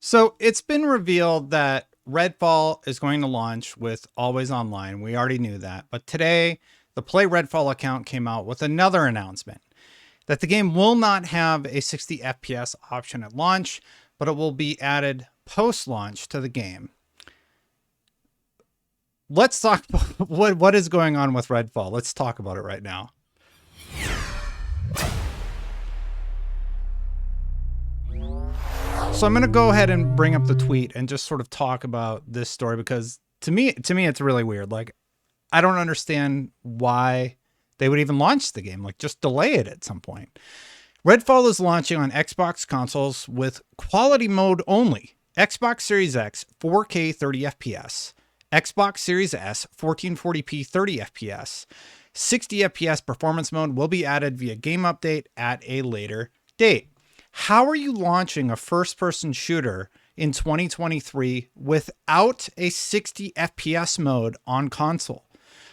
So it's been revealed that Redfall is going to launch with always online. We already knew that. But today, the Play Redfall account came out with another announcement that the game will not have a 60 FPS option at launch, but it will be added post launch to the game. Let's talk about what is going on with Redfall. Let's talk about it right now. So I'm going to go ahead and bring up the tweet and just sort of talk about this story because to me it's really weird. Like I don't understand why they would even launch the game. Like just delay it at some point. Redfall is launching on Xbox consoles with quality mode only. Xbox Series X 4K 30 FPS, Xbox Series S 1440p 30 FPS. 60 FPS performance mode will be added via game update at a later date. How are you launching a first-person shooter in 2023 without a 60 FPS mode on console?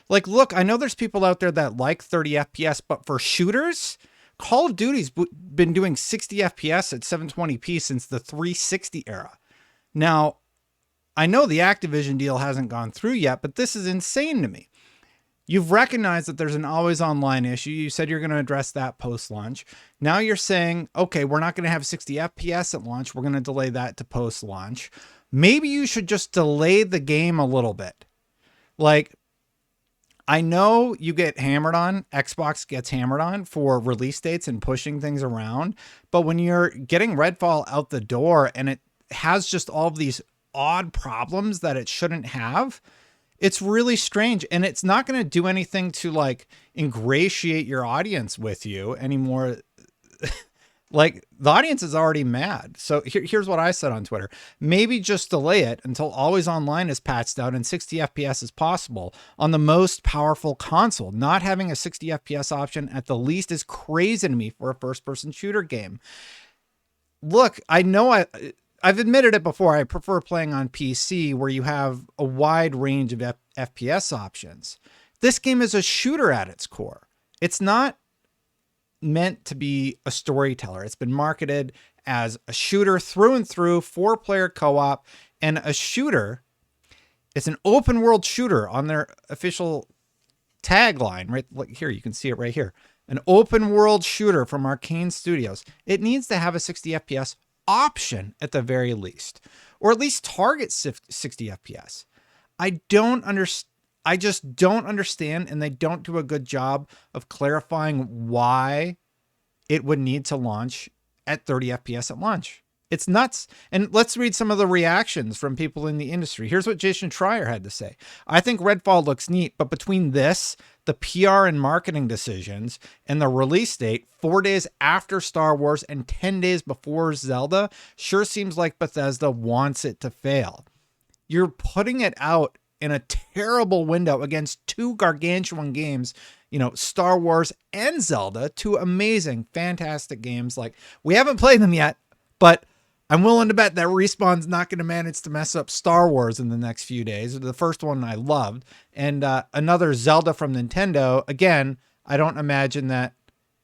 Like, look, I know there's people out there that like 30 FPS, but for shooters, Call of Duty's been doing 60 FPS at 720p since the 360 era. Now, I know the Activision deal hasn't gone through yet, but this is insane to me. You've recognized that there's an always online issue. You said you're going to address that post-launch. Now you're saying, okay, we're not going to have 60 FPS at launch. We're going to delay that to post-launch. Maybe you should just delay the game a little bit. Like, I know you get hammered on, Xbox gets hammered on for release dates and pushing things around. But when you're getting Redfall out the door and it has just all of these odd problems that it shouldn't have, it's really strange, and it's not going to do anything to like ingratiate your audience with you anymore. Like the audience is already mad. So here's what I said on Twitter. Maybe just delay it until always online is patched out and 60 FPS is possible on the most powerful console. Not having a 60 FPS option at the least is crazy to me for a first person shooter game. Look, I know I've admitted it before. I prefer playing on PC where you have a wide range of FPS options. This game is a shooter at its core. It's not meant to be a storyteller. It's been marketed as a shooter through and through, 4-player co-op, and a shooter. It's an open world shooter on their official tagline, right? Like here, you can see it right here. An open world shooter from Arcane Studios. It needs to have a 60 FPS option at the very least, or at least target 60 FPS. I just don't understand, and they don't do a good job of clarifying why it would need to launch at 30 FPS at launch. It's nuts. And let's read some of the reactions from people in the industry. Here's what Jason Schreier had to say. I think Redfall looks neat, but between this, the PR and marketing decisions, and the release date 4 days after Star Wars and 10 days before Zelda, sure seems like Bethesda wants it to fail. You're putting it out in a terrible window against two gargantuan games, Star Wars and Zelda, two amazing, fantastic games. Like, we haven't played them yet, but I'm willing to bet that Respawn's not going to manage to mess up Star Wars in the next few days. The first one I loved, and another Zelda from Nintendo. Again, I don't imagine that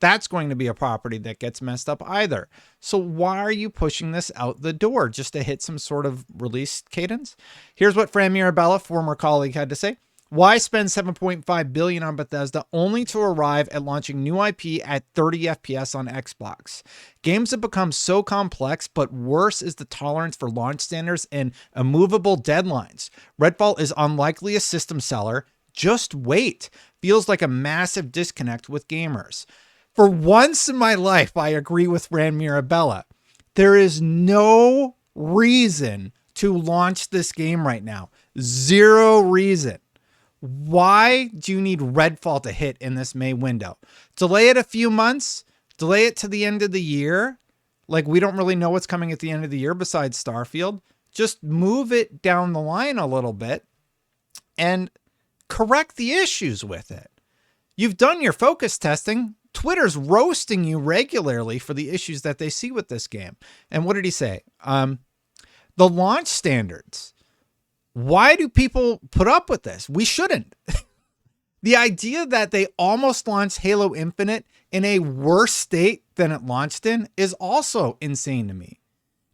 that's going to be a property that gets messed up either. So why are you pushing this out the door just to hit some sort of release cadence? Here's what Fran Mirabella, former colleague, had to say. Why spend $7.5 billion on Bethesda only to arrive at launching new IP at 30 FPS on Xbox? Games have become so complex, but worse is the tolerance for launch standards and immovable deadlines. Redfall is unlikely a system seller. Just wait. Feels like a massive disconnect with gamers. For once in my life, I agree with Fran Mirabella. There is no reason to launch this game right now. Zero reason. Why do you need Redfall to hit in this May window? Delay it a few months, delay it to the end of the year. Like, we don't really know what's coming at the end of the year besides Starfield. Just move it down the line a little bit and correct the issues with it. You've done your focus testing. Twitter's roasting you regularly for the issues that they see with this game. And what did he say? The launch standards. Why do people put up with this? We shouldn't. The idea that they almost launched Halo Infinite in a worse state than it launched in is also insane to me.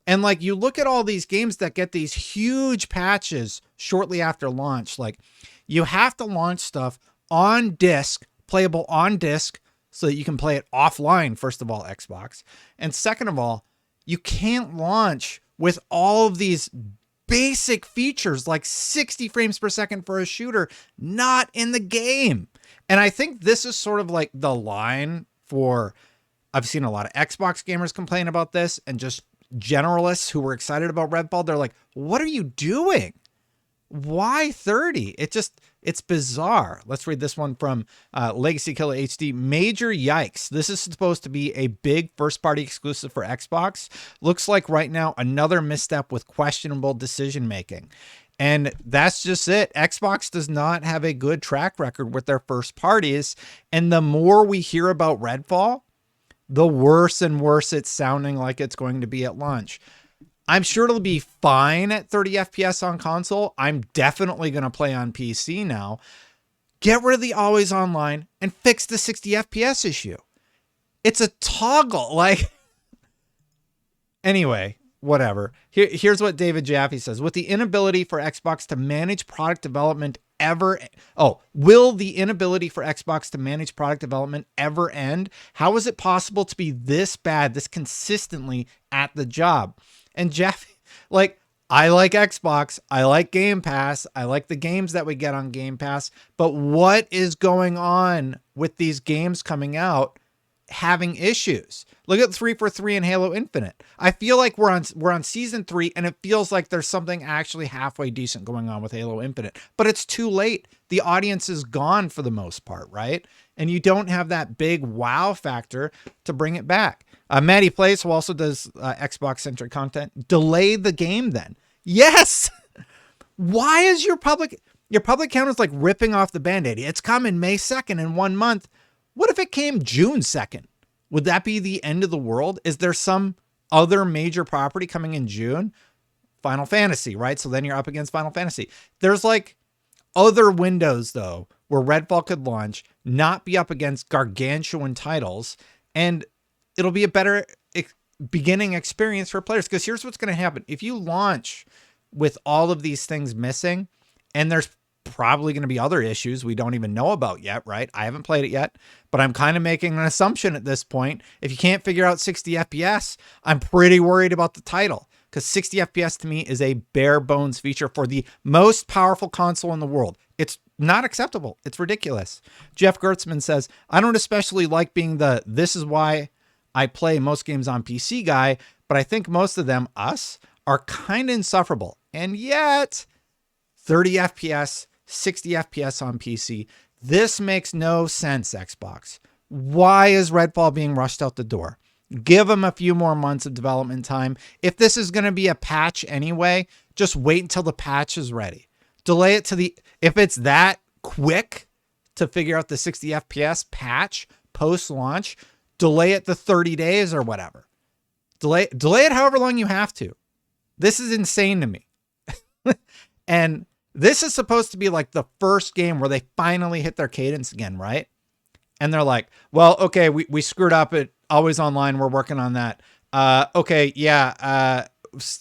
And like you look at all these games that get these huge patches shortly after launch, like you have to launch stuff on disc, playable on disc, so that you can play it offline, first of all, Xbox. And second of all, you can't launch with all of these basic features like 60 frames per second for a shooter not in the game. And I think this is sort of like the line for, I've seen a lot of Xbox gamers complain about this, and just generalists who were excited about Redfall. They're like, what are you doing? Why 30? It's bizarre. Let's read this one from Legacy Killer HD. Major yikes. This is supposed to be a big first-party exclusive for Xbox. Looks like right now another misstep with questionable decision-making. And that's just it. Xbox does not have a good track record with their first parties. And the more we hear about Redfall, the worse and worse it's sounding like it's going to be at launch. I'm sure it'll be fine at 30 FPS on console. I'm definitely going to play on PC now. Get rid of the always online and fix the 60 FPS issue. It's a toggle. Like, anyway, whatever. Here's what David Jaffe says. With the inability for Xbox to manage product development will the inability for Xbox to manage product development ever end? How is it possible to be this bad, this consistently at the job? And Jeff, like, I like Xbox. I like Game Pass. I like the games that we get on Game Pass. But what is going on with these games coming out having issues? Look at 343 and Halo Infinite. I feel like we're on season 3, and it feels like there's something actually halfway decent going on with Halo Infinite. But it's too late. The audience is gone for the most part, right? And you don't have that big wow factor to bring it back. Maddie Plays, who also does Xbox-centric content, delay the game then. Yes! Why is your public count is like ripping off the Band-Aid? It's coming May 2nd in 1 month. What if it came June 2nd? Would that be the end of the world? Is there some other major property coming in June? Final Fantasy, right? So then you're up against Final Fantasy. There's like other windows, though, where Redfall could launch, not be up against gargantuan titles, and it'll be a better beginning experience for players. Because here's what's going to happen. If you launch with all of these things missing, and there's probably going to be other issues we don't even know about yet, right? I haven't played it yet, but I'm kind of making an assumption at this point. If you can't figure out 60 FPS, I'm pretty worried about the title, because 60 FPS to me is a bare bones feature for the most powerful console in the world. It's not acceptable. It's ridiculous. Jeff Gertzman says, I don't especially like being this is why I play most games on PC guy, but I think most of them, are kind of insufferable. And yet 30 FPS, 60 FPS on PC. This makes no sense, Xbox. Why is Redfall being rushed out the door? Give them a few more months of development time. If this is going to be a patch anyway, just wait until the patch is ready. Delay it if it's that quick to figure out the 60 FPS patch post-launch, delay it to 30 days or whatever. Delay it however long you have to. This is insane to me. And this is supposed to be like the first game where they finally hit their cadence again, right? And they're like, well, okay, we screwed up at Always Online. We're working on that. Okay, yeah,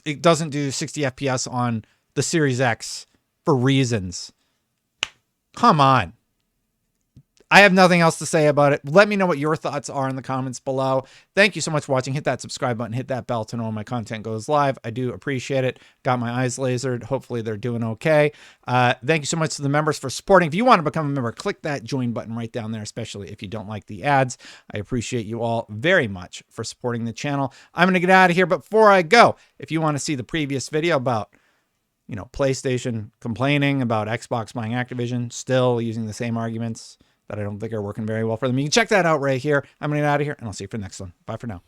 it doesn't do 60 FPS on the Series X for reasons. Come on. I have nothing else to say about it. Let me know what your thoughts are in the comments below. Thank you so much for watching. Hit that subscribe button. Hit that bell to know when my content goes live. I do appreciate it. Got my eyes lasered. Hopefully they're doing okay. Thank you so much to the members for supporting. If you want to become a member, click that join button right down there, especially if you don't like the ads. I appreciate you all very much for supporting the channel. I'm going to get out of here, but before I go, if you want to see the previous video about PlayStation complaining about Xbox buying Activision, still using the same arguments that I don't think are working very well for them, you can check that out right here. I'm going to get out of here, and I'll see you for the next one. Bye for now.